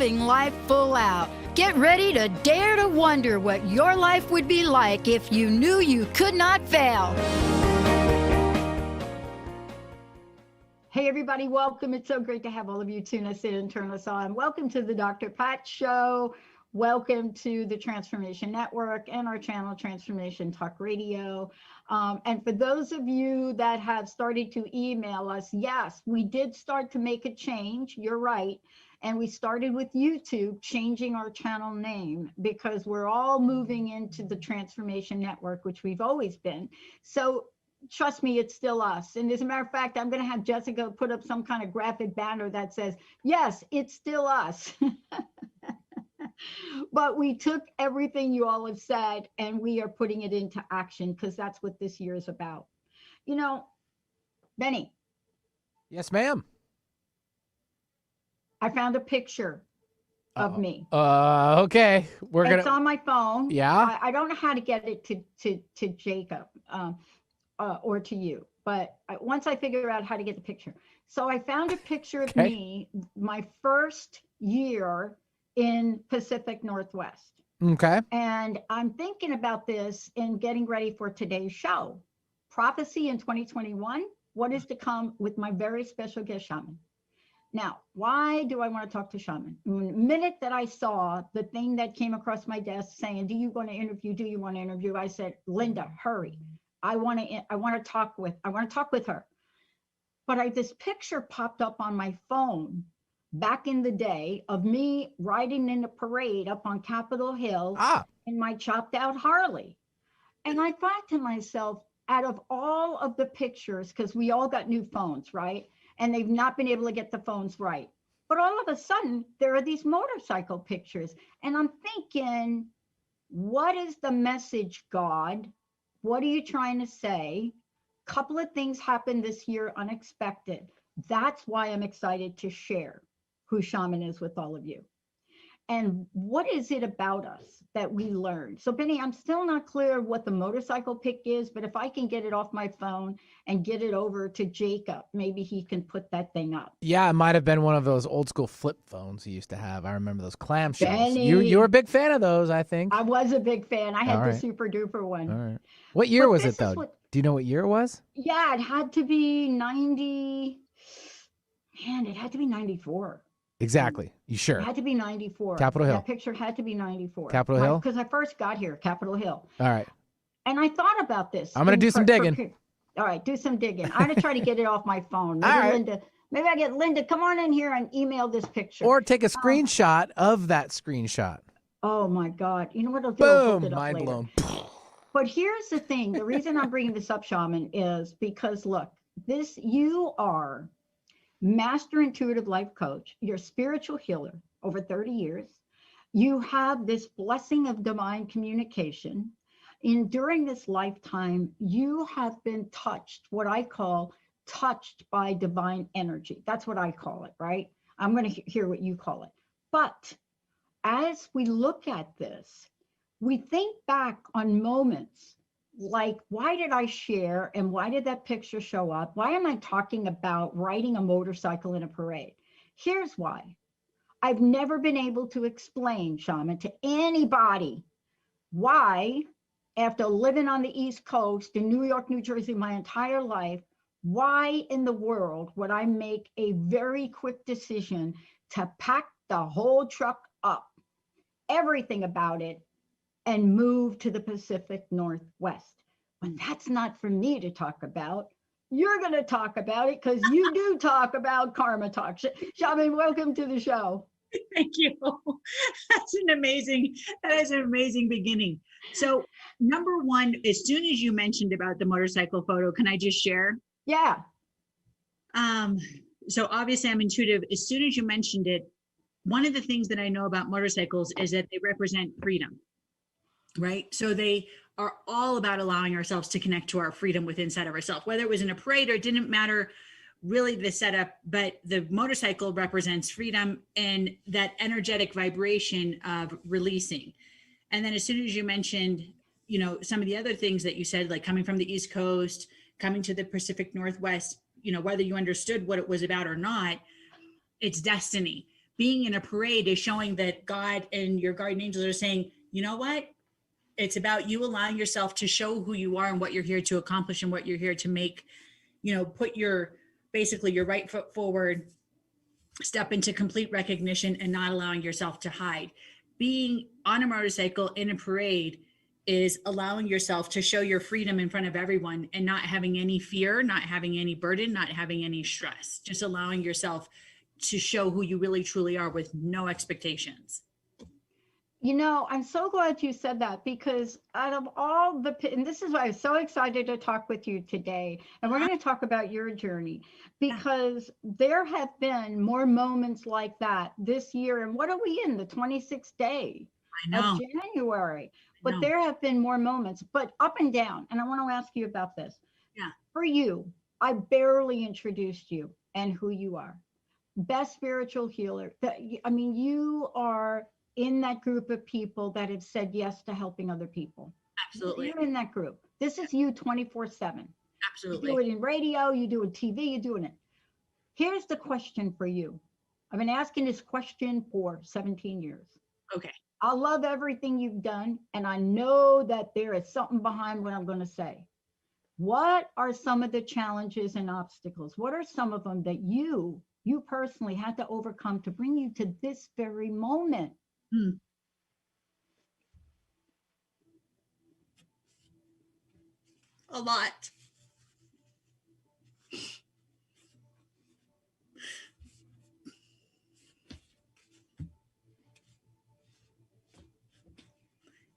living life full out. Get ready to dare to wonder what your life would be like if you knew you could not fail. Hey everybody, welcome. It's so great to have all of you tune us in and turn us on. Welcome to the Dr. Pat Show. Welcome to the Transformation Network and our channel Transformation Talk Radio. And for those of you that have started to email us, yes, we did start to make a change. You're right. And we started with YouTube changing our channel name because we're all moving into the Transformation Network, which we've always been. So trust me, it's still us. And as a matter of fact, I'm going to have Jessica put up some kind of graphic banner that says, yes, it's still us. But we took everything you all have said and we are putting it into action because that's what this year is about. You know, Benny. Yes, ma'am. I found a picture of me. Okay. It's on my phone. Yeah. I don't know how to get it to Jacob or to you, but once I figure out how to get the picture. So I found a picture of me, my first year in Pacific Northwest. Okay. And I'm thinking about this and getting ready for today's show. Prophecy in 2021, what is to come with my very special guest, Shaman. Now, why do I want to talk to Shaman? The minute that I saw the thing that came across my desk saying, do you want to interview? Do you want to interview? I said, Linda, hurry. I want to talk with her. But this picture popped up on my phone back in the day of me riding in a parade up on Capitol Hill in my chopped out Harley. And I thought to myself, out of all of the pictures, because we all got new phones, right? And they've not been able to get the phones right. But all of a sudden, there are these motorcycle pictures. And I'm thinking, what is the message, God? What are you trying to say? Couple of things happened this year unexpected. That's why I'm excited to share who Shaman is with all of you. And what is it about us that we learned? So Benny, I'm still not clear what the motorcycle pic is, but if I can get it off my phone and get it over to Jacob, maybe he can put that thing up. Yeah, it might have been one of those old school flip phones he used to have. I remember those clamshells. Benny, you were a big fan of those, I think. I was a big fan. I had the super duper one. All right. What year was it though? Do you know what year it was? Yeah, it had to be 90. Man, it had to be 94. Exactly. You sure? It had to be 94. Capitol Hill. That picture had to be 94. Capitol Hill? Because I first got here, Capitol Hill. All right. And I thought about this. I'm going to do some digging. All right, do some digging. I'm going to try to get it off my phone. Maybe I get Linda, come on in here and email this picture. Or take a screenshot of that screenshot. Oh my God. You know what I'll do? I'll Boom, mind blown. But here's the thing. The reason I'm bringing this up, Shaman, is because look, you are Master Intuitive Life Coach, you're a spiritual healer over 30 years. You have this blessing of divine communication. During this lifetime, you have been touched, what I call touched by divine energy. That's what I call it, right? I'm going to hear what you call it. But as we look at this, we think back on moments like, why did I share and why did that picture show up? Why am I talking about riding a motorcycle in a parade? Here's why. I've never been able to explain, Shaman, to anybody why, after living on the East Coast in New York, New Jersey, my entire life, why in the world would I make a very quick decision to pack the whole truck up, everything about it, and move to the Pacific Northwest? When that's not for me to talk about, you're going to talk about it because you do talk about Karma Talk. Shaman, welcome to the show. Thank you. That is an amazing beginning. So number one, as soon as you mentioned about the motorcycle photo, can I just share? Yeah. So obviously I'm intuitive. As soon as you mentioned it, one of the things that I know about motorcycles is that they represent freedom, right? So they are all about allowing ourselves to connect to our freedom within inside of ourselves, whether it was in a parade or it didn't matter really the setup, but the motorcycle represents freedom and that energetic vibration of releasing. And then as soon as you mentioned, you know, some of the other things that you said, like coming from the East Coast, coming to the Pacific Northwest, you know, whether you understood what it was about or not, it's destiny. being in a parade is showing that God and your guardian angels are saying, you know what? It's about you allowing yourself to show who you are and what you're here to accomplish and what you're here to make, put basically your right foot forward, step into complete recognition and not allowing yourself to hide. Being on a motorcycle in a parade is allowing yourself to show your freedom in front of everyone and not having any fear, not having any burden, not having any stress, just allowing yourself to show who you really truly are with no expectations. I'm so glad you said that, because out of all and this is why I'm so excited to talk with you today. And we're going to talk about your journey, because there have been more moments like that this year. And what are we in? The 26th day of January. But there have been more moments, but up and down. And I want to ask you about this. Yeah. For you, I barely introduced you and who you are. Best spiritual healer. You are in that group of people that have said yes to helping other people. Absolutely. You're in that group. This is you 24/7. Absolutely. You do it in radio, you do it TV, you're doing it. Here's the question for you. I've been asking this question for 17 years. Okay. I love everything you've done, and I know that there is something behind what I'm going to say. What are some of the challenges and obstacles? What are some of them that you personally had to overcome to bring you to this very moment? A lot.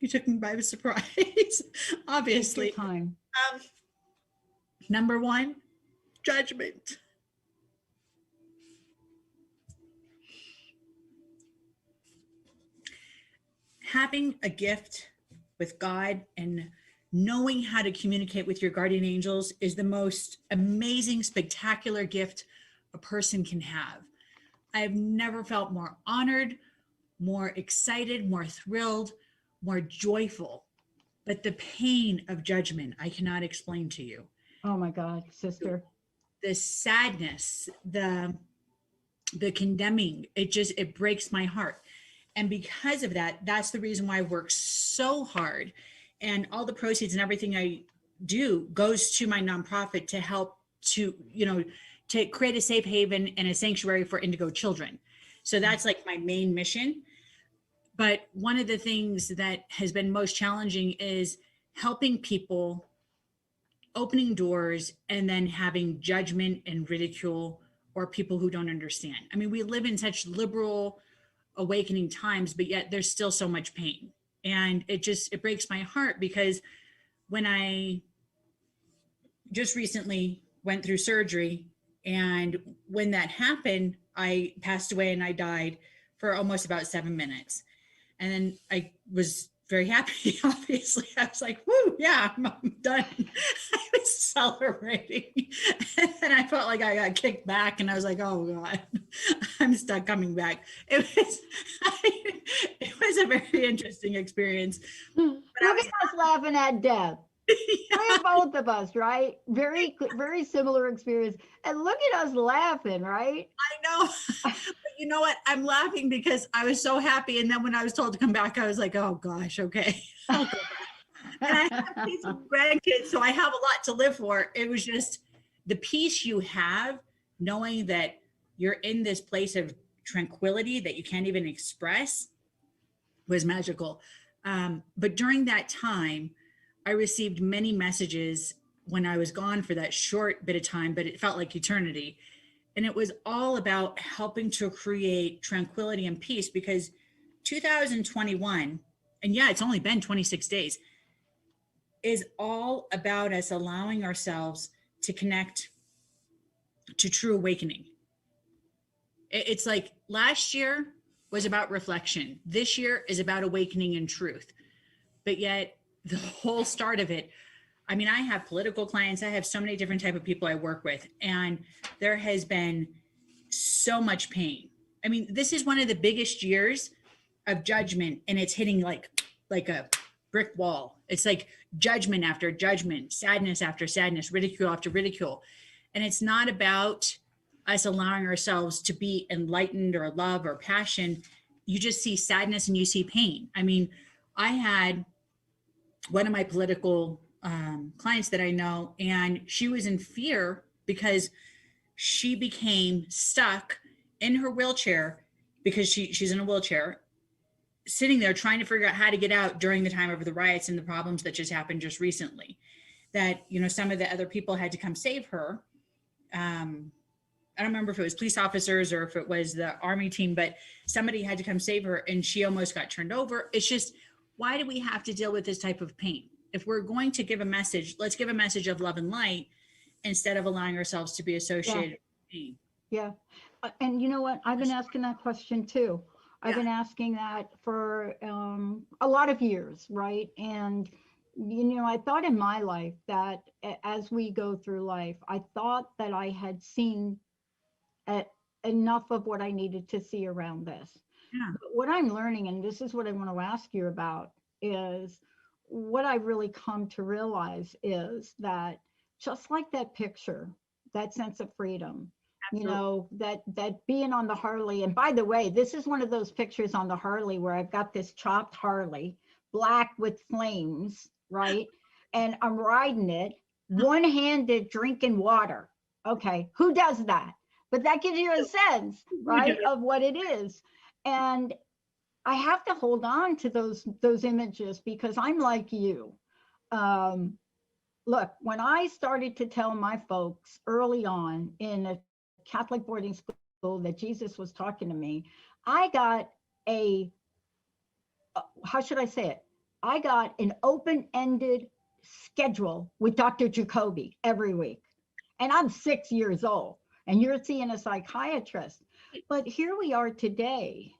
You took me by surprise, obviously. Take your time. Number one, judgment. Having a gift with God and knowing how to communicate with your guardian angels is the most amazing, spectacular gift a person can have. I've never felt more honored, more excited, more thrilled, more joyful. But the pain of judgment, I cannot explain to you. Oh my God, sister. The sadness, the condemning, it breaks my heart. And because of that, that's the reason why I work so hard. And all the proceeds and everything I do goes to my nonprofit to help to create a safe haven and a sanctuary for indigo children. So that's like my main mission. But one of the things that has been most challenging is helping people, opening doors, and then having judgment and ridicule or people who don't understand. I mean, we live in such liberal, awakening times, but yet there's still so much pain. And it breaks my heart, because when I just recently went through surgery, and when that happened, I passed away and I died for almost about 7 minutes. And then I was very happy, obviously. I was like, woo, yeah, I'm done. I was celebrating. And then I felt like I got kicked back, and I was like, oh God, I'm stuck coming back. It was a very interesting experience. Look at us laughing at death. Yeah. We're both of us, right? Very, very similar experience. And look at us laughing, right? I know. But you know what? I'm laughing because I was so happy. And then when I was told to come back, I was like, oh gosh, okay. And I have these grandkids, so I have a lot to live for. It was just the peace you have knowing that you're in this place of tranquility that you can't even express was magical. But during that time, I received many messages when I was gone for that short bit of time, but it felt like eternity. And it was all about helping to create tranquility and peace, because 2021, and yeah, it's only been 26 days, is all about us allowing ourselves to connect to true awakening. It's like last year was about reflection. This year is about awakening in truth. But yet the whole start of it, I mean, I have political clients. I have so many different type of people I work with, and there has been so much pain. I mean, this is one of the biggest years of judgment, and it's hitting like a brick wall. It's like judgment after judgment, sadness after sadness, ridicule after ridicule. And it's not about us allowing ourselves to be enlightened or love or passion, you just see sadness and you see pain. I mean, I had one of my political clients that I know, and she was in fear because she became stuck in her wheelchair because she's in a wheelchair, sitting there trying to figure out how to get out during the time of the riots and the problems that just happened just recently. That, you know, some of the other people had to come save her. I don't remember if it was police officers or if it was the army team, but somebody had to come save her and she almost got turned over. It's just, why do we have to deal with this type of pain? If we're going to give a message, let's give a message of love and light instead of allowing ourselves to be associated with pain. Yeah. And you know what? I've been asking that question too. I've Yeah. been asking that for a lot of years, right? And, you know, I thought in my life that as we go through life, I thought that I had seen enough of what I needed to see around this. Yeah. But what I'm learning, and this is what I want to ask you about, is what I've really come to realize is that just like that picture, that sense of freedom, Absolutely. you know, that being on the Harley. And by the way, this is one of those pictures on the Harley where I've got this chopped Harley, black with flames, right? And I'm riding it, one-handed drinking water. Okay, who does that? But that gives you a sense, right, of what it is. And I have to hold on to those images because I'm like you. Look, when I started to tell my folks early on in a Catholic boarding school that Jesus was talking to me, I got how should I say it? I got an open-ended schedule with Dr. Jacoby every week. And I'm 6 years old and you're seeing a psychiatrist. But here we are today.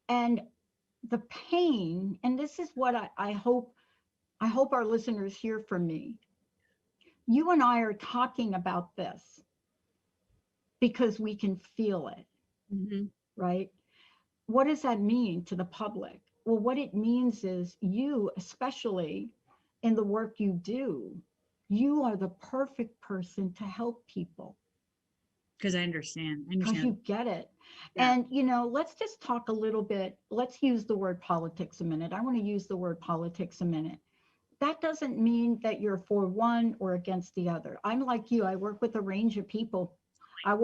And the pain, and this is what I hope our listeners hear from me. You and I are talking about this because we can feel it, right? What does that mean to the public? Well, what it means is you, especially in the work you do, you are the perfect person to help people. Because I understand. Because you get it. Yeah. And, you know, let's just talk a little bit. Let's use the word politics a minute. I want to use the word politics a minute. That doesn't mean that you're for one or against the other. I'm like you. I work with a range of people. I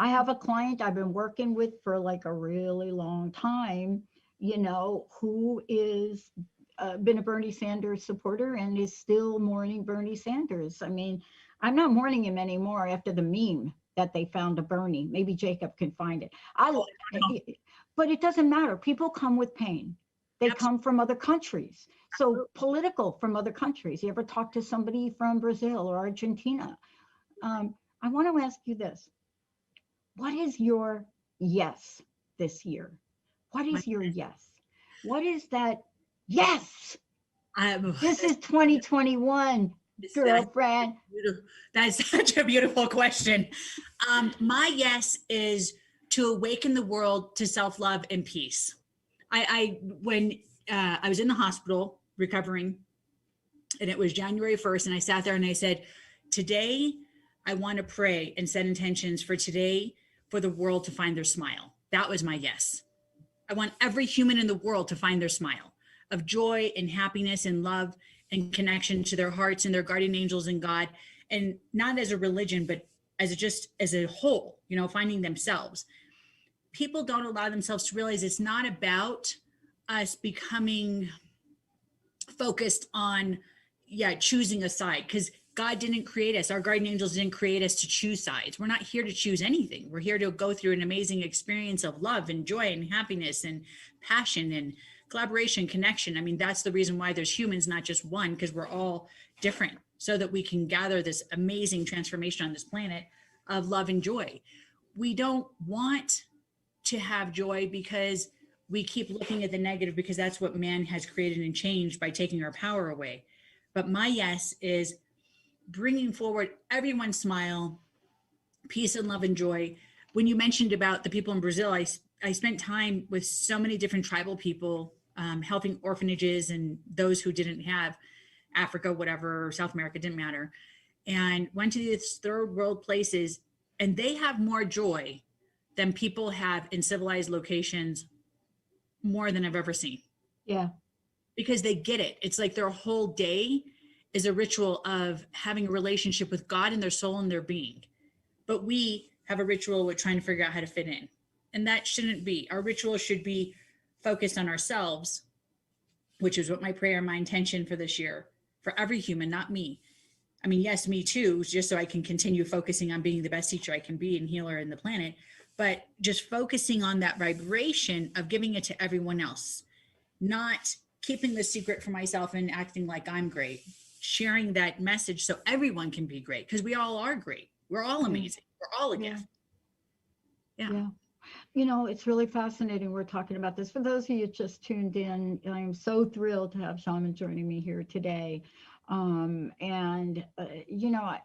have a client I've been working with for like a really long time, you know, who is been a Bernie Sanders supporter and is still mourning Bernie Sanders. I mean, I'm not mourning him anymore after the meme that they found of Bernie. Maybe Jacob can find it. But it doesn't matter. People come with pain. They come from other countries. So political from other countries. You ever talk to somebody from Brazil or Argentina? I want to ask you this. What is your yes this year? What is your yes? What is that? Yes, this is 2021, girlfriend. That's such a beautiful question. My yes is to awaken the world to self-love and peace. When I was in the hospital recovering, and it was January 1st, and I sat there and I said, today I want to pray and set intentions for today for the world to find their smile. That was my yes. I want every human in the world to find their smile of joy and happiness and love and connection to their hearts and their guardian angels and God, and not as a religion, but as a whole, you know, finding themselves. People don't allow themselves to realize it's not about us becoming focused on, choosing a side, because God didn't create us. Our guardian angels didn't create us to choose sides. We're not here to choose anything. We're here to go through an amazing experience of love and joy and happiness and passion and collaboration, connection. I mean, that's the reason why there's humans, not just one, because we're all different, so that we can gather this amazing transformation on this planet of love and joy. We don't want to have joy because we keep looking at the negative, because that's what man has created and changed by taking our power away. But my yes is bringing forward everyone's smile, peace and love and joy. When you mentioned about the people in Brazil, I spent time with so many different tribal people, helping orphanages and those who didn't have Africa, whatever, South America, didn't matter. and went to these third world places, and they have more joy than people have in civilized locations, more than I've ever seen, Yeah. because they get it. It's like their whole day is a ritual of having a relationship with God and their soul and their being. But we have a ritual with trying to figure out how to fit in. And that shouldn't be. Our ritual should be focused on ourselves, which is what my prayer, my intention for this year, for every human, not me. I mean, yes, me too, just so I can continue focusing on being the best teacher I can be and healer in the planet, but just focusing on that vibration of giving it to everyone else, not keeping the secret for myself and acting like I'm great, sharing that message so everyone can be great, because we all are great. We're all Yeah. amazing. We're all a Yeah. gift. Yeah. Yeah. You know, it's really fascinating we're talking about this. For those of you just tuned in, I'm so thrilled to have Shaman joining me here today. You know,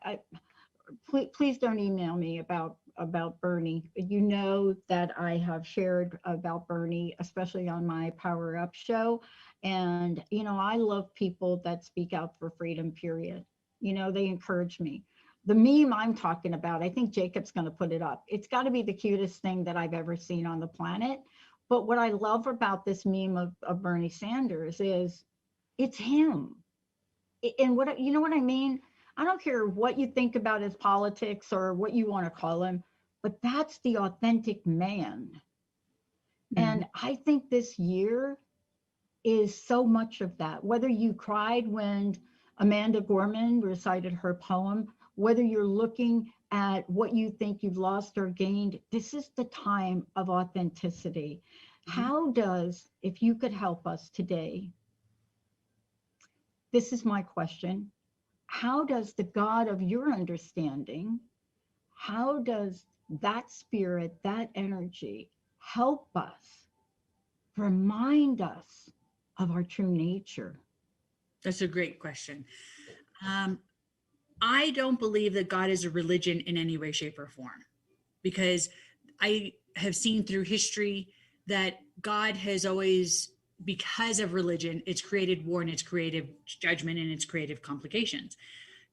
please don't email me about Bernie. You know that I have shared about Bernie, especially on my Power Up show. And, you know, I love people that speak out for freedom, period. You know, they encourage me. The meme I'm talking about, I think Jacob's going to put it up. It's got to be the cutest thing that I've ever seen on the planet. But what I love about this meme of Bernie Sanders is it's him. And what, you know what I mean? I don't care what you think about his politics or what you want to call him, but that's the authentic man. Mhm. And I think this year is so much of that. Whether you cried when Amanda Gorman recited her poem, whether you're looking at what you think you've lost or gained, this is the time of authenticity. Mhm. How does, if you could help us today, this is my question. How does the God of your understanding, how does that spirit, that energy help us, remind us of our true nature? That's a great question. Um, I don't believe that God is a religion in any way, shape, or form, because I have seen through history that God has always, because of religion, it's created war and it's creative judgment and it's creative complications.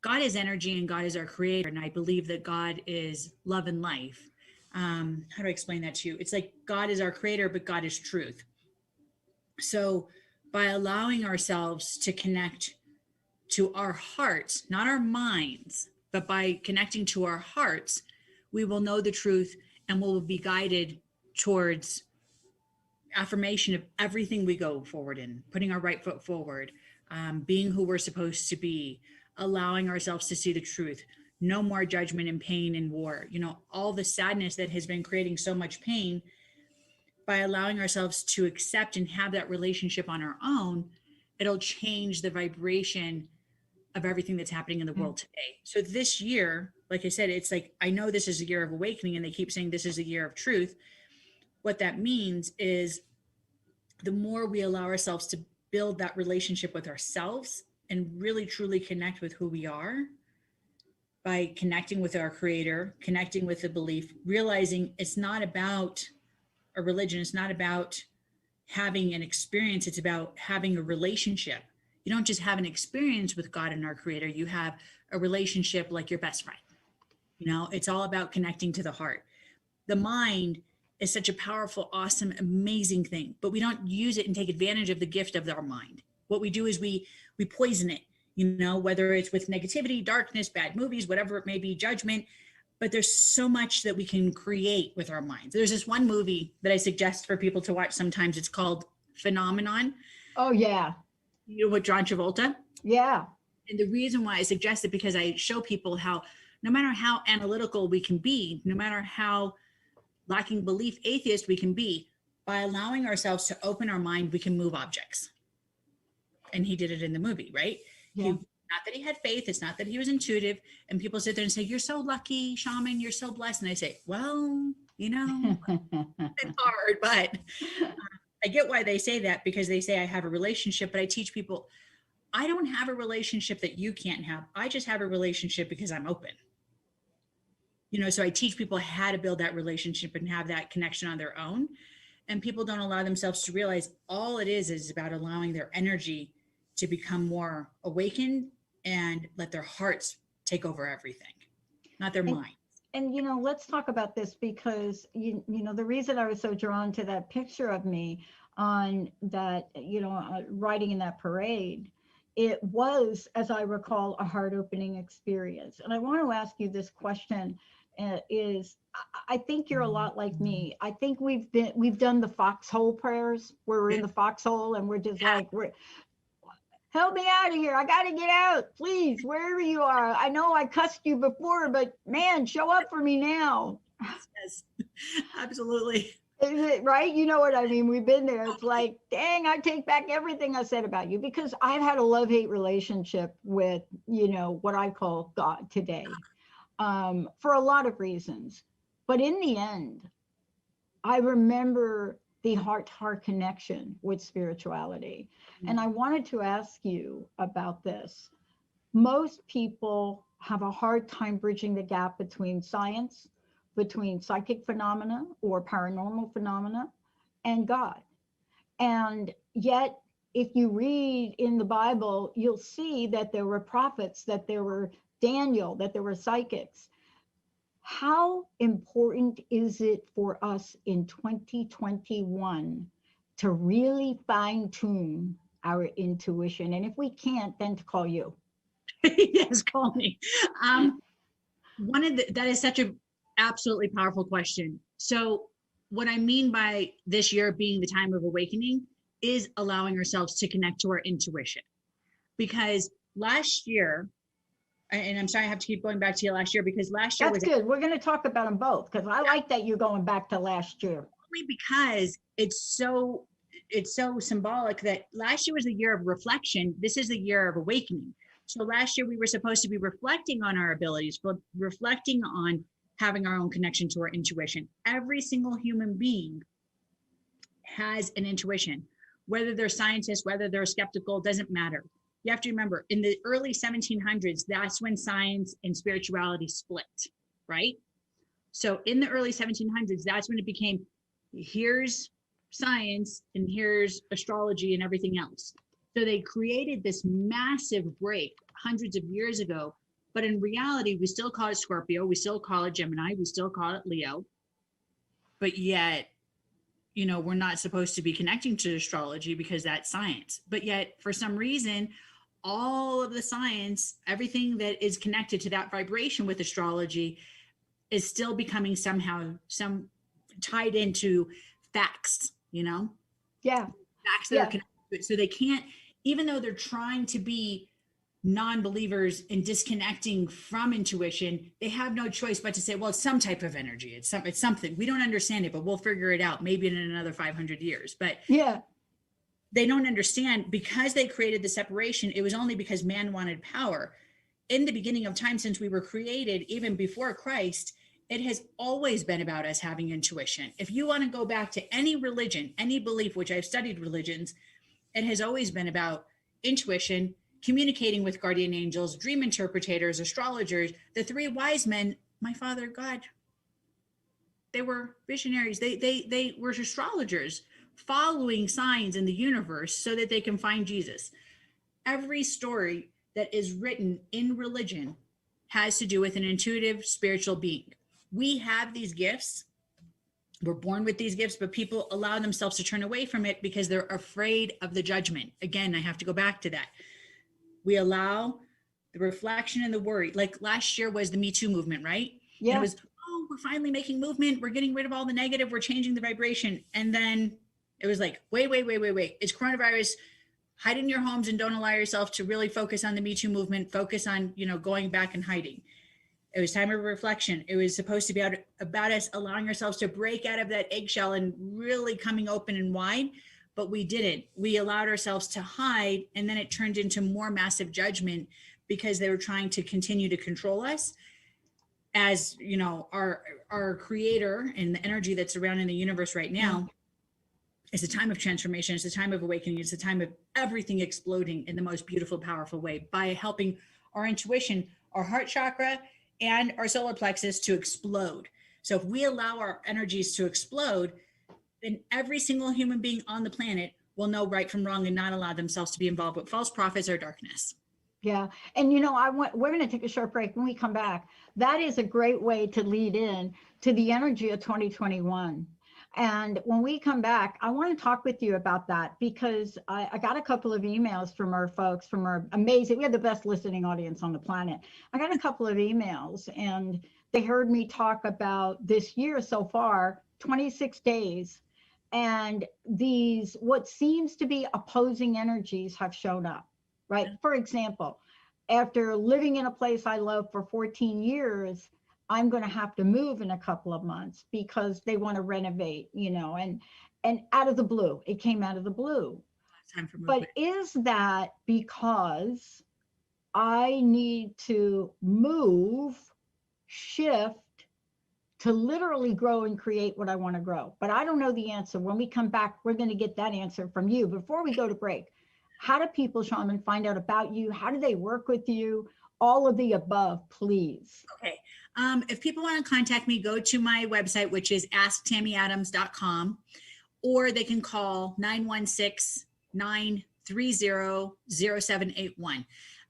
God is energy and God is our creator. And I believe that God is love and life. How do I explain that to you? It's like God is our creator, but God is truth. So by allowing ourselves to connect to our hearts, not our minds, but by connecting to our hearts, we will know the truth and will be guided towards affirmation of everything we go forward in, putting our right foot forward, being who we're supposed to be, allowing ourselves to see the truth. No more judgment and pain and war. You know, all the sadness that has been creating so much pain, by allowing ourselves to accept and have that relationship on our own, it'll change the vibration of everything that's happening in the Yeah. world today. So this year, like I said, it's like, I know this is a year of awakening and they keep saying this is a year of truth. What that means is the more we allow ourselves to build that relationship with ourselves and really truly connect with who we are, by connecting with our creator, connecting with the belief, realizing it's not about a religion, it's not about having an experience, it's about having a relationship. You don't just have an experience with God and our creator, you have a relationship like your best friend. You know, it's all about connecting to the heart. The mind is such a powerful, awesome, amazing thing, but we don't use it and take advantage of the gift of our mind. What we do is we poison it, you know, whether it's with negativity, darkness, bad movies, whatever it may be, judgment. But there's so much that we can create with our minds. There's this one movie that I suggest for people to watch sometimes. It's called Phenomenon, Oh, yeah. you know, with John Travolta. Yeah. And the reason why I suggest it, because I show people how no matter how analytical we can be, no matter how lacking belief atheist we can be, by allowing ourselves to open our mind, we can move objects. And he did it in the movie, right? He, Yeah. not that he had faith, it's not that he was intuitive. And people sit there and say, "You're so lucky, Shaman, you're so blessed." And I say, well, you know, it's hard, but I get why they say that, because they say I have a relationship, but I teach people I don't have a relationship that you can't have. I just have a relationship because I'm open. You know, so I teach people how to build that relationship and have that connection on their own. And people don't allow themselves to realize all it is about allowing their energy to become more awakened and let their hearts take over everything, not their And- mind. And let's talk about this, because the reason I was so drawn to that picture of me on that, riding in that parade, it was, as I recall, a heart-opening experience. And I want to ask you this question: I think you're a lot like me. I think we've done the foxhole prayers, where we're in the foxhole and we're just like, help me out of here. I got to get out, please, wherever you are. I know I cussed you before, but man, show up for me now. Yes, absolutely. Is it right? You know what I mean? We've been there. It's like, dang, I take back everything I said about you, because I've had a love-hate relationship with, what I call God today, for a lot of reasons. But in the end, I remember the heart-to-heart connection with spirituality. And I wanted to ask you about this. Most people have a hard time bridging the gap between science, between psychic phenomena or paranormal phenomena, and God. And yet, if you read in the Bible, you'll see that there were prophets, that there were Daniel, that there were psychics. How important is it for us in 2021 to really fine tune our intuition? And if we can't, then to call you. Yes, call me. That is such a absolutely powerful question. So what I mean by this year being the time of awakening is allowing ourselves to connect to our intuition. Because last year, and I'm sorry, I have to keep going back to you last year, because last year That's was good. We're going to talk about them both, because I like that you're going back to last year. only because it's so symbolic that last year was the year of reflection. This is the year of awakening. So last year we were supposed to be reflecting on our abilities, reflecting on having our own connection to our intuition. Every single human being has an intuition, whether they're scientists, whether they're skeptical, doesn't matter. You have to remember, in the early 1700s, that's when science and spirituality split, right? So in the early 1700s, that's when it became, here's science and here's astrology and everything else. So they created this massive break hundreds of years ago. But in reality, we still call it Scorpio, we still call it Gemini, we still call it Leo. But yet, we're not supposed to be connecting to astrology because that's science. But yet, for some reason, all of the science, everything that is connected to that vibration with astrology is still becoming somehow tied into facts, Yeah. facts that are connected to it. So they can't, even though they're trying to be non-believers and disconnecting from intuition, they have no choice but to say, well, it's some type of energy. It's something. We don't understand it, but we'll figure it out maybe in another 500 years. But Yeah. they don't understand, because they created the separation. It was only because man wanted power. In the beginning of time, since we were created, even before Christ, it has always been about us having intuition. If you want to go back to any religion, any belief, which I've studied religions, it has always been about intuition, communicating with guardian angels, dream interpreters, astrologers. The three wise men, my father, God, they were visionaries. They were astrologers, following signs in the universe so that they can find Jesus. Every story that is written in religion has to do with an intuitive spiritual being. We have these gifts. We're born with these gifts, but people allow themselves to turn away from it because they're afraid of the judgment. Again, I have to go back to that. We allow the reflection and the worry. Like last year was the Me Too movement, right? Yeah. And it was, oh, we're finally making movement. We're getting rid of all the negative. We're changing the vibration. And then it was like, wait. It's coronavirus. Hide in your homes and don't allow yourself to really focus on the Me Too movement. Focus on, going back and hiding. It was time of reflection. It was supposed to be about us allowing ourselves to break out of that eggshell and really coming open and wide. But we didn't. We allowed ourselves to hide, and then it turned into more massive judgment because they were trying to continue to control us. As our creator and the energy that's around in the universe right now, it's a time of transformation. It's a time of awakening. It's a time of everything exploding in the most beautiful, powerful way by helping our intuition, our heart chakra, and our solar plexus to explode. So if we allow our energies to explode, then every single human being on the planet will know right from wrong and not allow themselves to be involved with false prophets or darkness. Yeah. And we're going to take a short break. When we come back, that is a great way to lead in to the energy of 2021. And when we come back, I want to talk with you about that because I got a couple of emails from our folks, from our amazing, we have the best listening audience on the planet. I got a couple of emails and they heard me talk about this year so far, 26 days. And these, what seems to be opposing energies have shown up, right? For example, after living in a place I love for 14 years, I'm going to have to move in a couple of months because they want to renovate, and out of the blue, it came out of the blue. Time for But movement. is that because I need to move, shift to literally grow and create what I want to grow? But I don't know the answer. When we come back, we're going to get that answer from you. Before we go to break, how do people, Shaman, find out about you? How do they work with you? All of the above, please. Okay. If people want to contact me, go to my website, which is asktammyadams.com, or they can call 916-930-0781.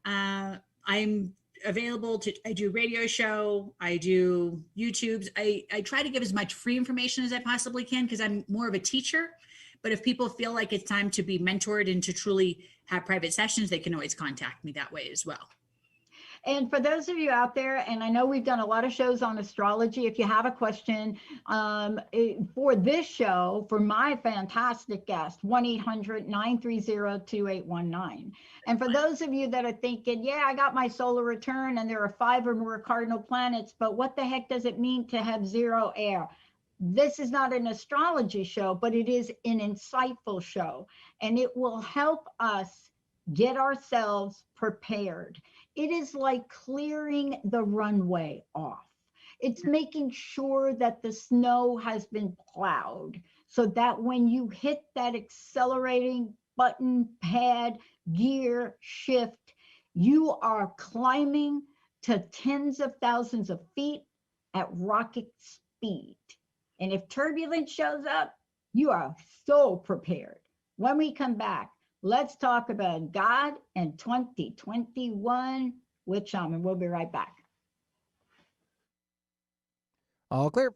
I'm available to, I do radio show, I do YouTubes. I try to give as much free information as I possibly can because I'm more of a teacher. But if people feel like it's time to be mentored and to truly have private sessions, they can always contact me that way as well. And for those of you out there, and I know we've done a lot of shows on astrology, if you have a question for this show, for my fantastic guest, 1-800-930-2819. And for those of you that are thinking, yeah, I got my solar return and there are 5 or more cardinal planets, but what the heck does it mean to have 0 air? This is not an astrology show, but it is an insightful show, and it will help us get ourselves prepared. It is like clearing the runway off. It's making sure that the snow has been plowed so that when you hit that accelerating button, pad, gear, shift, you are climbing to tens of thousands of feet at rocket speed. And if turbulence shows up, you are so prepared. When we come back, let's talk about God and 2021 with Shaman. We'll be right back. All clear.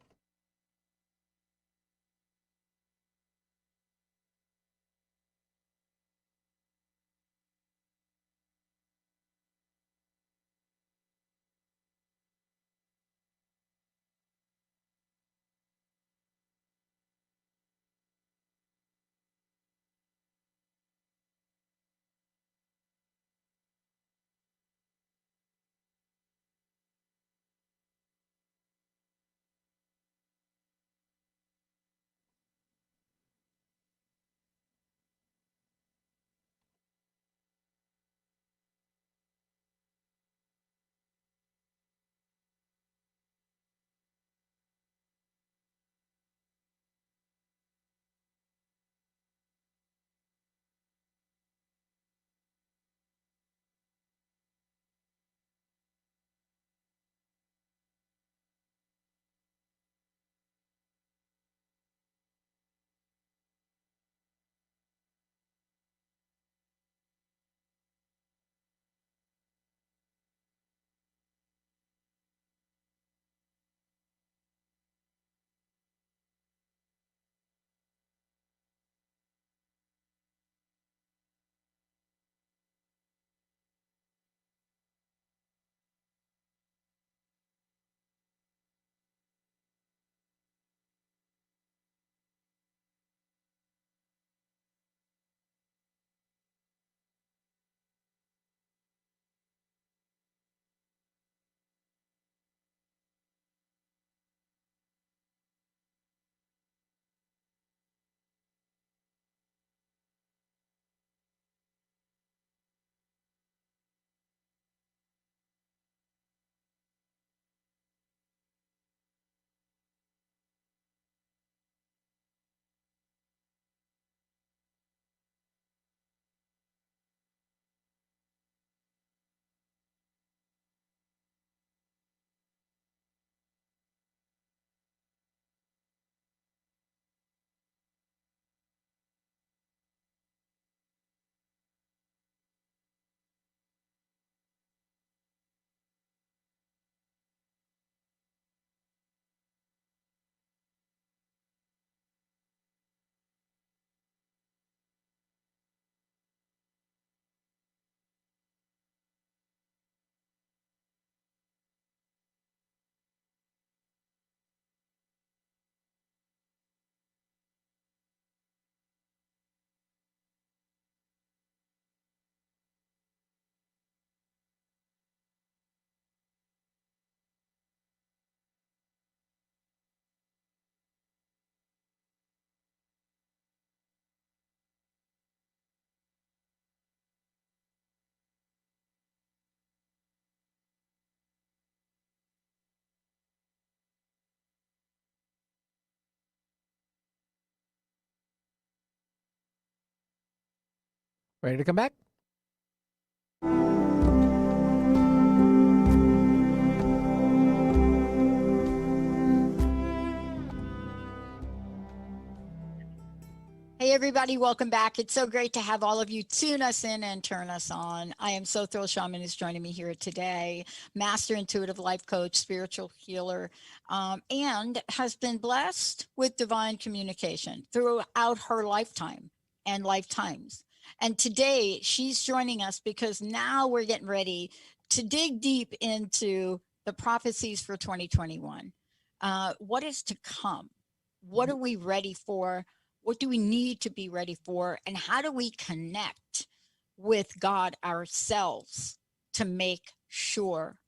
Ready to come back? Hey, everybody, welcome back. It's so great to have all of you tune us in and turn us on. I am so thrilled Shaman is joining me here today, master intuitive life coach, spiritual healer, and has been blessed with divine communication throughout her lifetime and lifetimes. And today she's joining us because now we're getting ready to dig deep into the prophecies for 2021. What is to come? What are we ready for? What do we need to be ready for? And how do we connect with God ourselves to make sure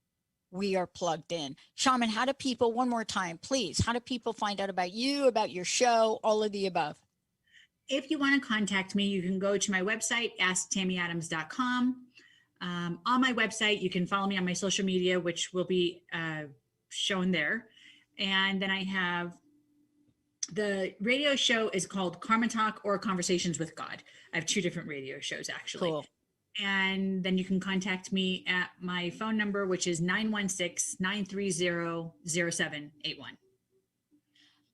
we are plugged in? Shaman, how do people, one more time, please, how do people find out about you, about your show, all of the above? If you want to contact me, you can go to my website, asktammyadams.com. On my website, you can follow me on my social media, which will be shown there. And then I have the radio show is called Karma Talk or Conversations with God. I have two different radio shows, actually. Cool. And then you can contact me at my phone number, which is 916-930-0781.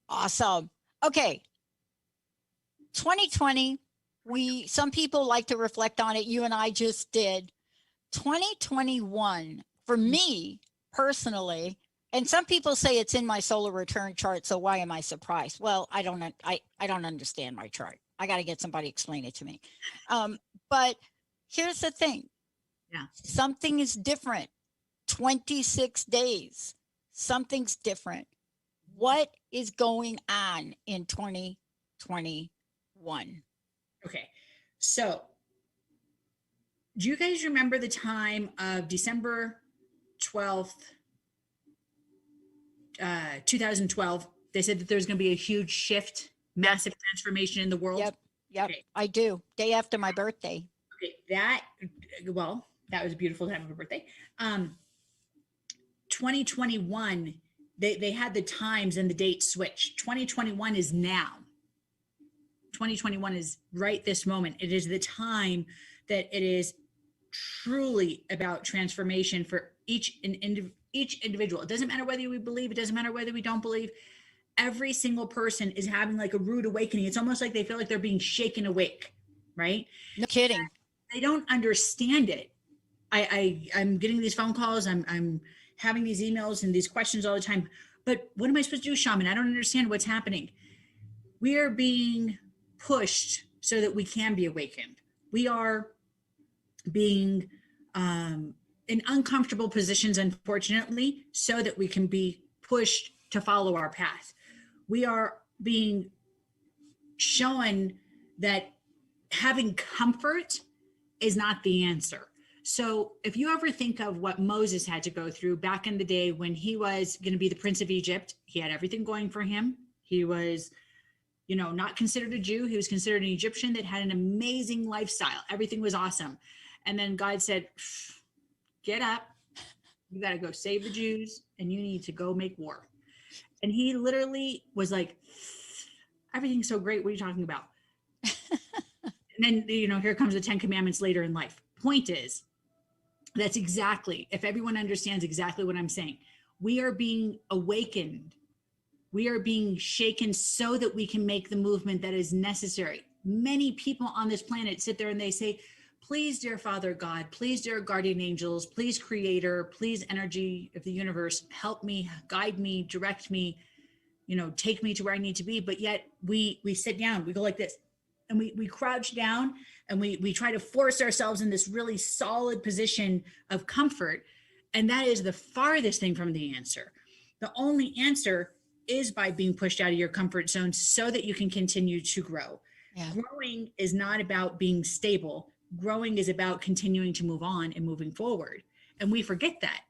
Awesome. Okay. 2020, some people like to reflect on it. You and I just did. 2021, for me personally, and some people say it's in my solar return chart, so why am I surprised? Well, I don't understand my chart. I got to get somebody to explain it to me. But here's the thing. Yeah. Something is different. 26 days. Something's different. What is going on in 2021? Okay. So, do you guys remember the time of December 12th, 2012? They said that there's going to be a huge shift, massive transformation in the world. Yep. Okay. I do. Day after my birthday. Okay. That was a beautiful time of a birthday. 2021, they had the times and the date switched. 2021 is now. 2021 is right this moment. It is the time that it is truly about transformation for each individual. It doesn't matter whether we believe, it doesn't matter whether we don't believe. Every single person is having like a rude awakening. It's almost like they feel like they're being shaken awake, right? No kidding. They don't understand it. I'm getting these phone calls. I'm having these emails and these questions all the time. But what am I supposed to do, Shaman? I don't understand what's happening. We are being pushed so that we can be awakened. We are being in uncomfortable positions, unfortunately, so that we can be pushed to follow our path. We are being shown that having comfort is not the answer. So if you ever think of what Moses had to go through back in the day when he was going to be the prince of Egypt, he had everything going for him. He was, not considered a Jew. He was considered an Egyptian that had an amazing lifestyle. Everything was awesome. And then God said, get up. You got to go save the Jews and you need to go make war. And he literally was like, everything's so great. What are you talking about? And then, here comes the 10 commandments later in life. Point is, that's exactly, if everyone understands exactly what I'm saying, we are being awakened. We are being shaken so that we can make the movement that is necessary. Many people on this planet sit there and they say, please, dear Father God, please, dear guardian angels, please, creator, please, energy of the universe, help me, guide me, direct me, take me to where I need to be. But yet we sit down, we go like this, and we crouch down and we try to force ourselves in this really solid position of comfort. And that is the farthest thing from the answer. The only answer is by being pushed out of your comfort zone so that you can continue to grow. Yeah. Growing is not about being stable. Growing is about continuing to move on and moving forward. And we forget that.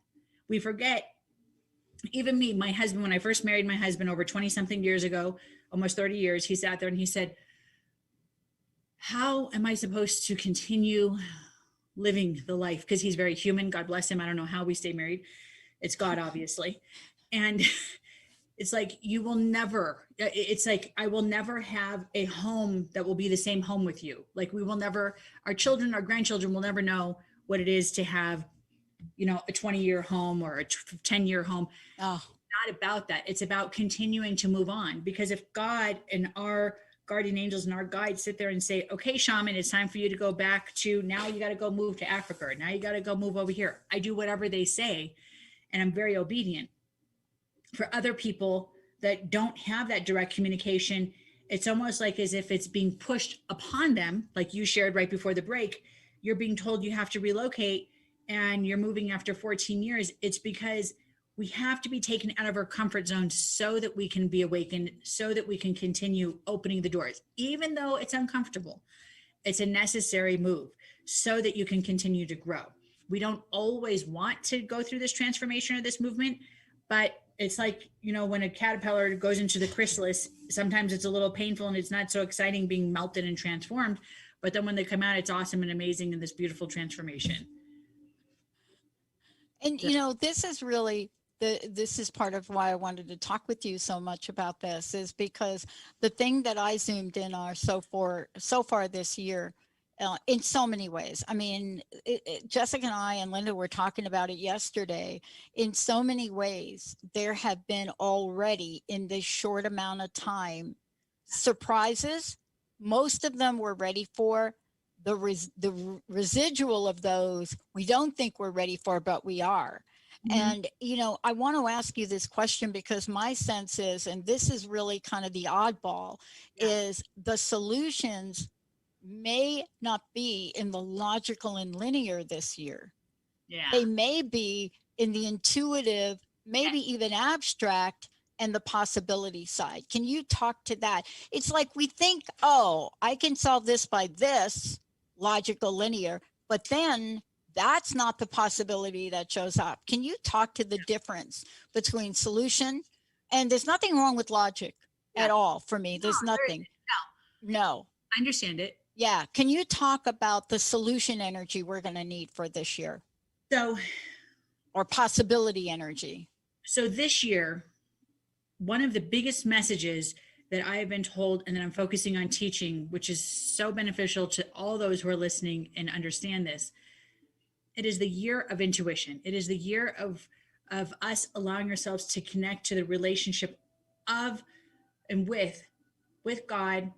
We forget, even me, my husband, when I first married my husband over 20 something years ago, almost 30 years, he sat there and he said, how am I supposed to continue living the life? Because he's very human. God bless him. I don't know how we stay married. It's God, obviously. And it's like you will never, it's like I will never have a home that will be the same home with you. Like we will never, our children, our grandchildren will never know what it is to have, you know, a 20-year home or a 10-year home. Oh, Not about that. It's about continuing to move on. Because if God and our guardian angels and our guides sit there and say, okay, shaman, it's time for you to go back to, now you got to go move to Africa. Or now you got to go move over here. I do whatever they say and I'm very obedient. For other people that don't have that direct communication, it's almost like as if it's being pushed upon them. Like you shared right before the break, you're being told you have to relocate and you're moving after 14 years. It's because we have to be taken out of our comfort zone so that we can be awakened, so that we can continue opening the doors, even though it's uncomfortable. It's a necessary move so that you can continue to grow. We don't always want to go through this transformation or this movement, but it's like, you know, when a caterpillar goes into the chrysalis, sometimes it's a little painful and it's not so exciting being melted and transformed. But then when they come out, it's awesome and amazing and this beautiful transformation. and you know, this is really this is part of why I wanted to talk with you so much about this, is because the thing that I zoomed in on so far this year, in so many ways. I mean, Jessica and I and Linda were talking about it yesterday. In so many ways, there have been already in this short amount of time surprises. Most of them we're ready for. The residual of those we don't think we're ready for, but we are. And, you know, I want to ask you this question because my sense is, and this is really kind of the oddball, is the solutions may not be in the logical and linear this year. Yeah. They may be in the intuitive, maybe even abstract, and the possibility side. Can you talk to that? It's like we think, oh, I can solve this by this logical linear, but then that's not the possibility that shows up. Can you talk to the difference between solution, and there's nothing wrong with logic at all for me. There's nothing. No. I understand it. Yeah. Can you talk about the solution energy we're going to need for this year? So, or possibility energy. So this year, one of the biggest messages that I have been told and that I'm focusing on teaching, which is so beneficial to all those who are listening and understand this, it is the year of intuition. It is the year of us allowing ourselves to connect to the relationship of and with God,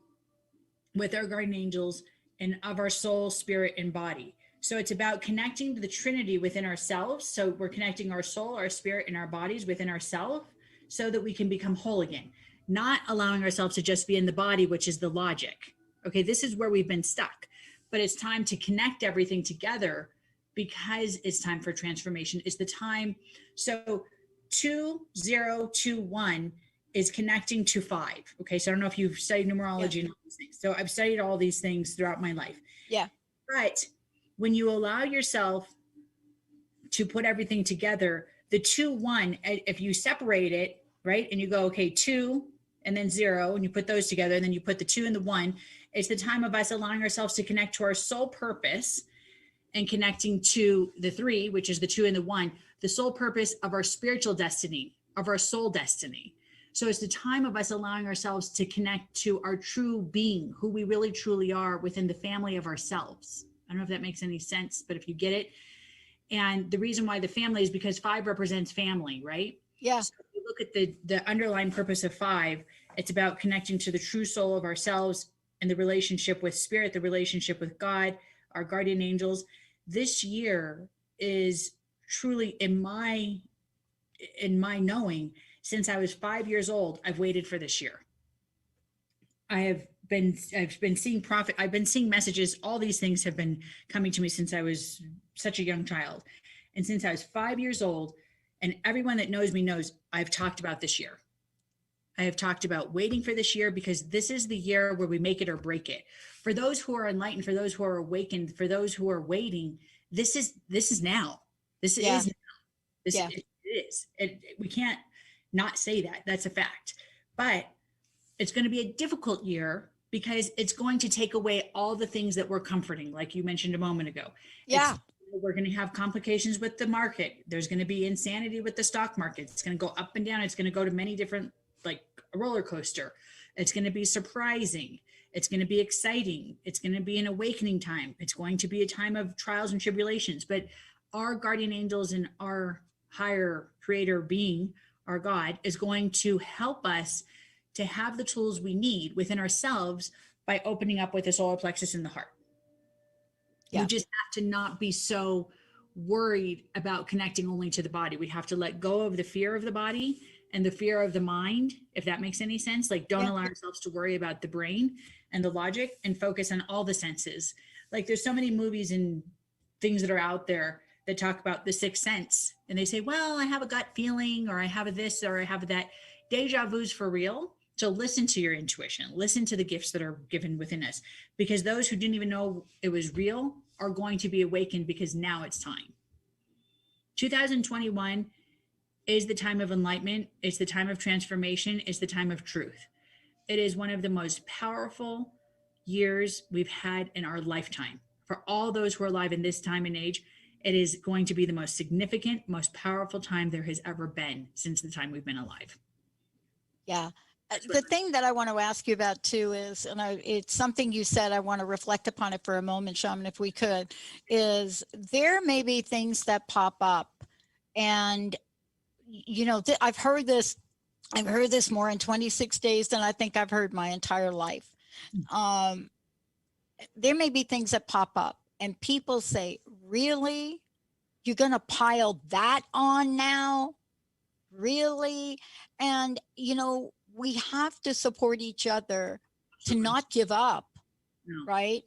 with our guardian angels, and of our soul, spirit, and body. So it's about connecting to the Trinity within ourselves. So we're connecting our soul, our spirit, and our bodies within ourselves so that we can become whole again, not allowing ourselves to just be in the body, which is the logic. Okay, this is where we've been stuck, but it's time to connect everything together because it's time for transformation. It's the time. So 2021 is connecting to 5. Okay, so I don't know if you've studied numerology and all these things. So I've studied all these things throughout my life. Yeah. But when you allow yourself to put everything together, the 2-1, if you separate it, right, and you go, okay, 2 and then 0, and you put those together, and then you put the 2 and the 1, it's the time of us allowing ourselves to connect to our soul purpose and connecting to the 3, which is the 2 and the 1, the soul purpose of our spiritual destiny, of our soul destiny. So it's the time of us allowing ourselves to connect to our true being, who we really truly are within the family of ourselves. I don't know if that makes any sense, but if you get it. And the reason why the family is because 5 represents family, right? Yeah. So if you look at the underlying purpose of 5, it's about connecting to the true soul of ourselves and the relationship with spirit, the relationship with God, our guardian angels. This year is truly in my knowing, since I was 5 years old, I've waited for this year. I've been seeing prophet. I've been seeing messages. All these things have been coming to me since I was such a young child. And since I was 5 years old, and everyone that knows me knows, I've talked about this year. I have talked about waiting for this year because this is the year where we make it or break it. For those who are enlightened, for those who are awakened, for those who are waiting, this is now. This is now. This it is. We can't not say that. That's a fact. But it's going to be a difficult year because it's going to take away all the things that we're comforting, like you mentioned a moment ago. Yeah. It's We're going to have complications with the market. There's going to be insanity with the stock market. It's going to go up and down. It's going to go to many different, like a roller coaster. It's going to be surprising. It's going to be exciting. It's going to be an awakening time. It's going to be a time of trials and tribulations. But our guardian angels and our higher creator being, our God, is going to help us to have the tools we need within ourselves by opening up with the solar plexus in the heart. Yeah. We just have to not be so worried about connecting only to the body. We have to let go of the fear of the body and the fear of the mind, if that makes any sense. Like, don't allow ourselves to worry about the brain and the logic, and focus on all the senses. Like, there's so many movies and things that are out there that talk about the sixth sense. And they say, well, I have a gut feeling, or I have a this, or I have that. Deja vu's for real. So listen to your intuition, listen to the gifts that are given within us, because those who didn't even know it was real are going to be awakened, because now it's time. 2021 is the time of enlightenment. It's the time of transformation. It's the time of truth. It is one of the most powerful years we've had in our lifetime. For all those who are alive in this time and age, it is going to be the most significant, most powerful time there has ever been since the time we've been alive. Yeah. The thing that I want to ask you about too is, and it's something you said, I want to reflect upon it for a moment, Shaman, if we could, is there may be things that pop up, and I've heard this more in 26 days than I think I've heard my entire life. There may be things that pop up and people say, really? You're going to pile that on now? Really? And, we have to support each other to not give up. No. Right.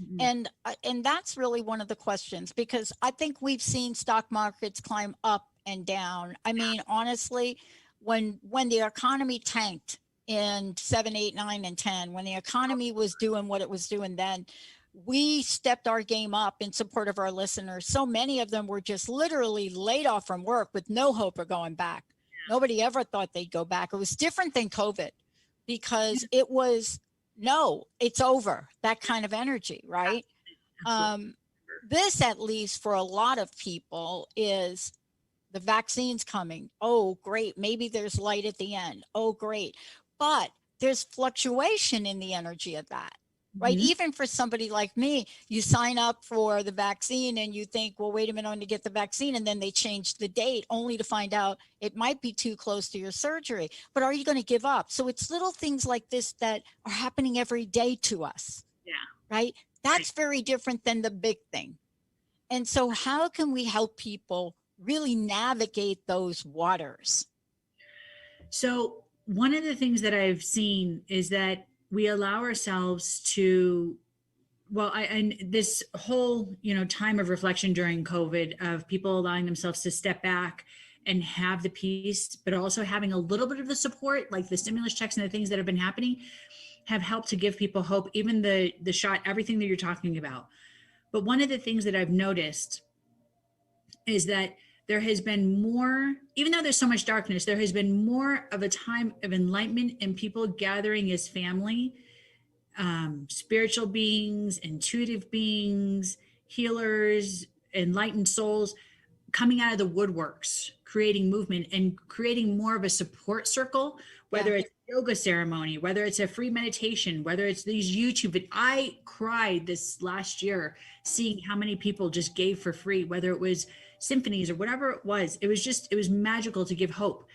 Mm-hmm. And that's really one of the questions, because I think we've seen stock markets climb up and down. I mean, honestly, when the economy tanked in 7, 8, 9, and 10, when the economy was doing what it was doing then, we stepped our game up in support of our listeners. So many of them were just literally laid off from work with no hope of going back. Nobody ever thought they'd go back. It was different than COVID, because it was, no, it's over, that kind of energy, right? This, at least for a lot of people, is the vaccine's coming. Oh, great. Maybe there's light at the end. Oh, great. But there's fluctuation in the energy of that, right? Mm-hmm. Even for somebody like me, you sign up for the vaccine and you think, well, wait a minute, I'm going to get the vaccine. And then they change the date only to find out it might be too close to your surgery. But are you going to give up? So it's little things like this that are happening every day to us. Yeah. Right? That's very different than the big thing. And so how can we help people really navigate those waters? So one of the things that I've seen is that we allow ourselves to, and this whole, time of reflection during COVID, of people allowing themselves to step back and have the peace, but also having a little bit of the support, like the stimulus checks and the things that have been happening, have helped to give people hope, even the shot, everything that you're talking about. But one of the things that I've noticed is that there has been more, even though there's so much darkness, there has been more of a time of enlightenment and people gathering as family, spiritual beings, intuitive beings, healers, enlightened souls, coming out of the woodworks, creating movement and creating more of a support circle, whether it's a yoga ceremony, whether it's a free meditation, whether it's these YouTube. But I cried this last year seeing how many people just gave for free, whether it was symphonies or whatever it was. It was magical to give hope.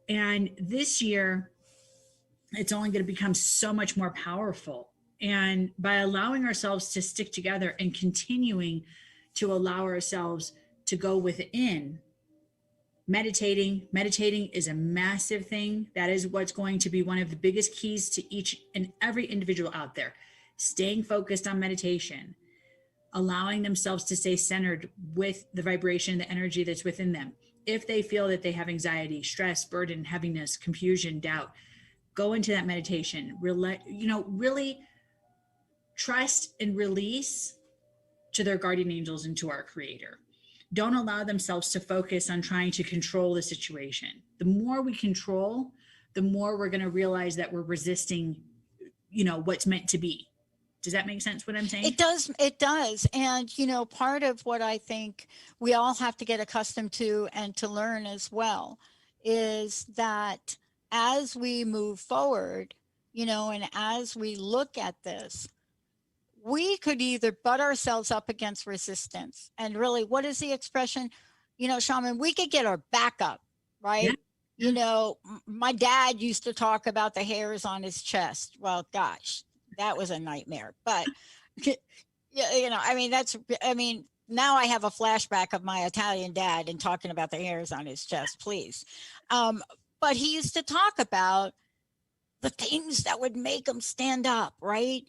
And this year, it's only going to become so much more powerful. And by allowing ourselves to stick together and continuing to allow ourselves to go within, meditating is a massive thing. That is what's going to be one of the biggest keys to each and every individual out there. Staying focused on meditation, allowing themselves to stay centered with the vibration, the energy that's within them. If they feel that they have anxiety, stress, burden, heaviness, confusion, doubt, go into that meditation. Really trust and release to their guardian angels and to our creator. Don't allow themselves to focus on trying to control the situation. The more we control, the more we're going to realize that we're resisting, what's meant to be. Does that make sense what I'm saying? It does. And, you know, part of what I think we all have to get accustomed to and to learn as well is that as we move forward, you know, and as we look at this, we could either butt ourselves up against resistance. And really, what is the expression? You know, Shaman, we could get our back up, Yeah. right? You know, my dad used to talk about the hairs on his chest. Well, gosh, that was a nightmare. But, you know, I mean, now I have a flashback of my Italian dad and talking about the hairs on his chest, please. But he used to talk about the things that would make him stand up, right?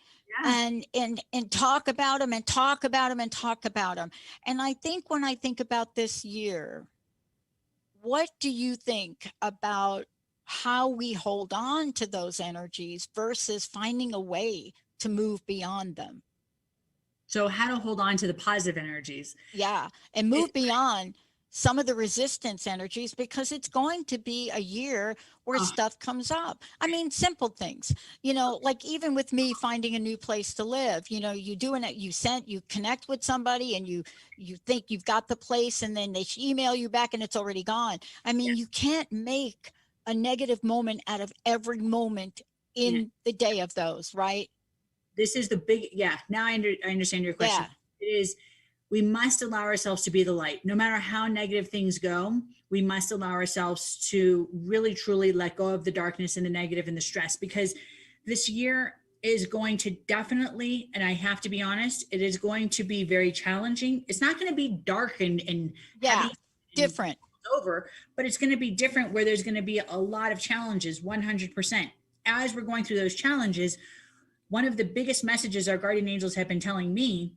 Yeah. And talk about them and talk about them and talk about them. And I think when I think about this year, what do you think about how we hold on to those energies versus finding a way to move beyond them? So how to hold on to the positive energies. Yeah, and move beyond some of the resistance energies, because it's going to be a year where Oh, stuff comes up. I mean, simple things, you know, like even with me finding a new place to live, you know, you doing it, you connect with somebody and you think you've got the place, and then they email you back and it's already gone. I mean, you can't make a negative moment out of every moment yeah. in the day of those, right? This is the big, yeah. Now I understand your question. Yeah. It is, we must allow ourselves to be the light. No matter how negative things go, we must allow ourselves to really, truly let go of the darkness and the negative and the stress, because this year is going to definitely, and I have to be honest, it is going to be very challenging. It's not going to be dark and Yeah, heavy and different. over, but it's going to be different, where there's going to be a lot of challenges, 100%. As we're going through those challenges, one of the biggest messages our guardian angels have been telling me,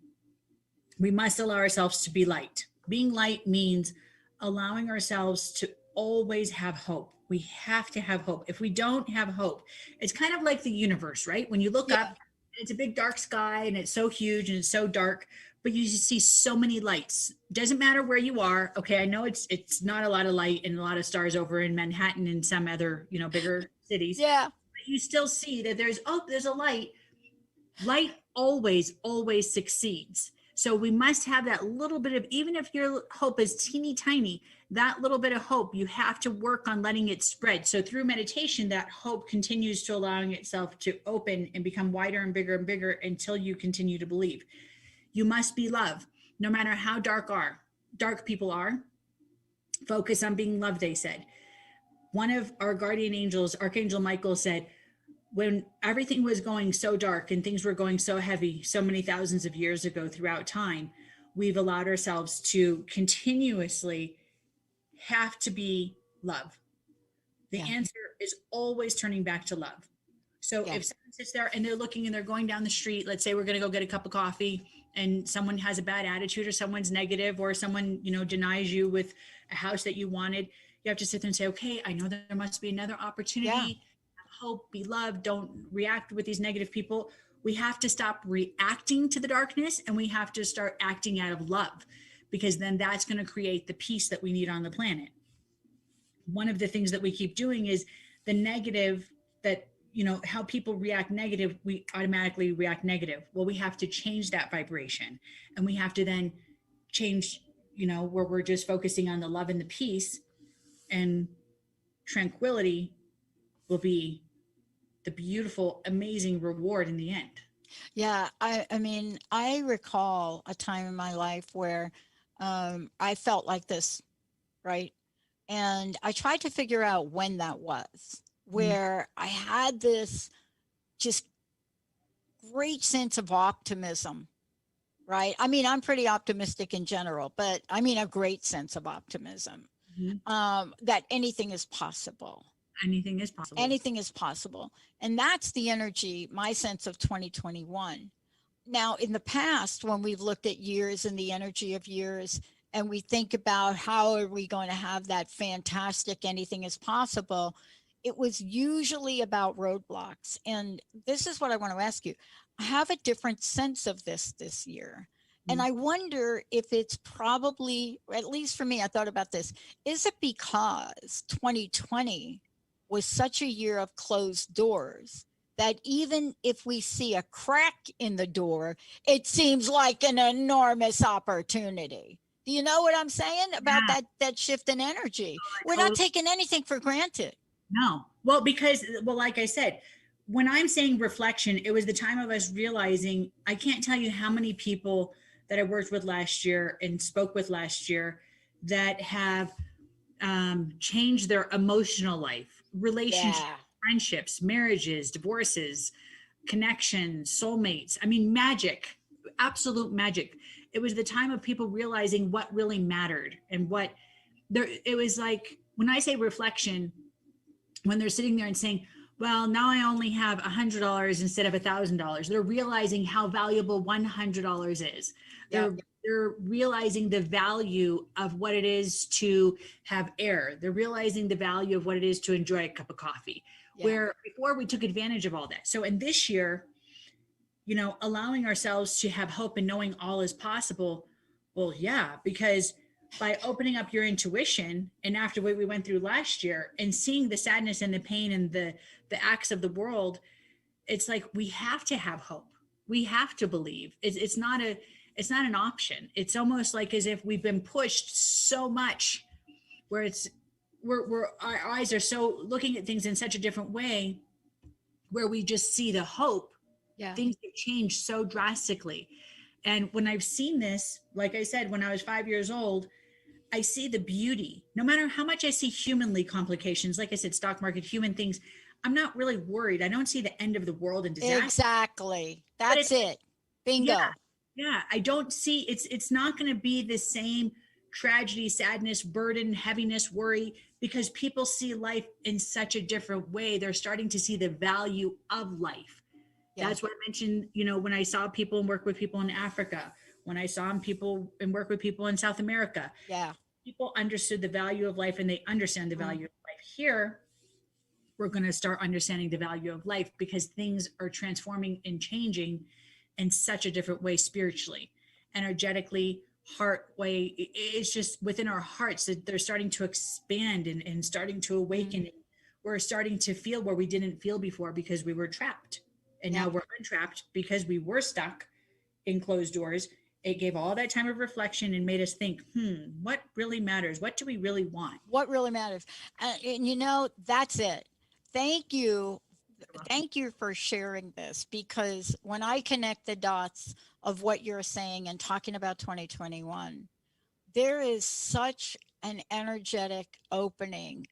we must allow ourselves to be light. Being light means allowing ourselves to always have hope. We have to have hope. If we don't have hope, it's kind of like the universe, right? When you look Yeah. up, it's a big dark sky and it's so huge and it's so dark, but you see so many lights. Doesn't matter where you are. Okay, I know it's not a lot of light and a lot of stars over in Manhattan and some other, you know, bigger cities. Yeah. But you still see that there's a light. Light always succeeds. So we must have that little bit of, even if your hope is teeny tiny, that little bit of hope, you have to work on letting it spread. So through meditation, that hope continues to allowing itself to open and become wider and bigger until you continue to believe. You must be love, no matter how dark people are. Focus on being loved, they said. One of our guardian angels, Archangel Michael, said, when everything was going so dark and things were going so heavy, so many thousands of years ago throughout time, we've allowed ourselves to continuously have to be love. The answer is always turning back to love. So if someone sits there and they're looking and they're going down the street, let's say we're going to go get a cup of coffee, and someone has a bad attitude or someone's negative or someone, you know, denies you with a house that you wanted, you have to sit there and say, okay, I know that there must be another opportunity. Hope, be loved, don't react with these negative people. We have to stop reacting to the darkness and we have to start acting out of love, because then that's going to create the peace that we need on the planet. One of the things that we keep doing is the negative, that, you know, how people react negative, we automatically react negative. Well, we have to change that vibration, and we have to then change, you know, where we're just focusing on the love and the peace, and tranquility will be the beautiful, amazing reward in the end. Yeah, I mean, I recall a time in my life where I felt like this, right? And I tried to figure out when that was, where I had this just great sense of optimism, right? I mean, I'm pretty optimistic in general, but I mean a great sense of optimism, that anything is possible. Anything is possible. Anything is possible. And that's the energy, my sense of 2021. Now, in the past, when we've looked at years and the energy of years, and we think about how are we going to have that fantastic anything is possible, it was usually about roadblocks. And this is what I want to ask you. I have a different sense of this year. And I wonder if it's probably, at least for me, I thought about this. Is it because 2020 was such a year of closed doors that even if we see a crack in the door, it seems like an enormous opportunity. Do you know what I'm saying about that shift in energy? We're not taking anything for granted. No. Well, like I said, when I'm saying reflection, it was the time of us realizing, I can't tell you how many people that I worked with last year and spoke with last year that have changed their emotional life, relationships, friendships, marriages, divorces, connections, soulmates. I mean, magic, absolute magic. It was the time of people realizing what really mattered and what there, it was like, when I say reflection, when they're sitting there and saying, well, now I only have $100 instead of $1,000, they're realizing how valuable $100 is. They're realizing the value of what it is to have air. They're realizing the value of what it is to enjoy a cup of coffee, where before we took advantage of all that. So in this year, allowing ourselves to have hope and knowing all is possible. Well, yeah, because by opening up your intuition, and after what we went through last year and seeing the sadness and the pain and the acts of the world, it's like, we have to have hope. We have to believe. It's not an option. It's almost like as if we've been pushed so much where we're our eyes are so looking at things in such a different way, where we just see the hope. Things have changed so drastically. And when I've seen this, like I said, when I was 5 years old, I see the beauty. No matter how much I see humanly complications, like I said, stock market, human things, I'm not really worried. I don't see the end of the world and disaster. Exactly. That's it. Bingo. Yeah. I don't see, it's not going to be the same tragedy, sadness, burden, heaviness, worry, because people see life in such a different way. They're starting to see the value of life. That's what I mentioned, when I saw people and work with people in Africa, when I saw people and work with people in South America. People understood the value of life, and they understand the value of life. Here, we're going to start understanding the value of life because things are transforming and changing in such a different way, spiritually, energetically, heart way. It's just within our hearts that they're starting to expand and starting to awaken. We're starting to feel where we didn't feel before because we were trapped. And now we're untrapped because we were stuck in closed doors. It gave all that time of reflection and made us think, what really matters? What do we really want? What really matters? And that's it. Thank you. Thank you for sharing this, because when I connect the dots of what you're saying and talking about 2021, there is such an energetic opening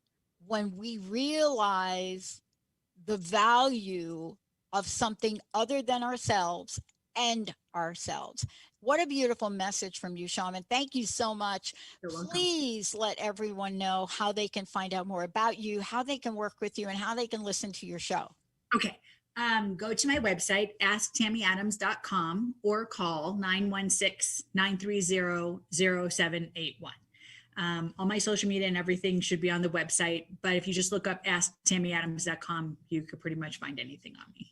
when we realize the value of something other than ourselves and ourselves. What a beautiful message from you, Shaman. Thank you so much. Please let everyone know how they can find out more about you, how they can work with you, and how they can listen to your show. Okay. Go to my website, asktammyadams.com, or call 916-930-0781. All my social media and everything should be on the website. But if you just look up asktammyadams.com, you could pretty much find anything on me.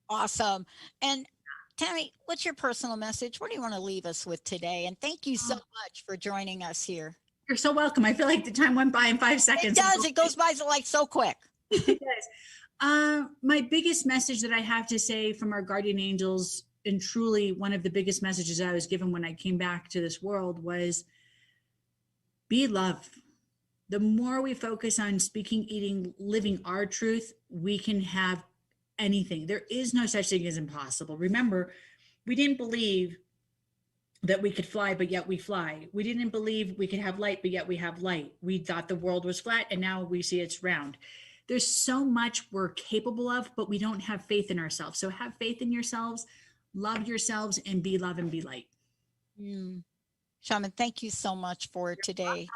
Awesome. And Tammy, what's your personal message? What do you want to leave us with today? And thank you so much for joining us here. You're so welcome. I feel like the time went by in 5 seconds. It does. It goes by like so quick. It does. My biggest message that I have to say from our guardian angels, and truly one of the biggest messages I was given when I came back to this world, was be love. The more we focus on speaking, eating, living our truth, we can have anything. There is no such thing as impossible. Remember, we didn't believe that we could fly, but yet we fly. We didn't believe we could have light, but yet we have light. We thought the world was flat, and now we see it's round. There's so much we're capable of, but we don't have faith in ourselves. So have faith in yourselves, love yourselves, and be love and be light. Shaman, thank you so much for today.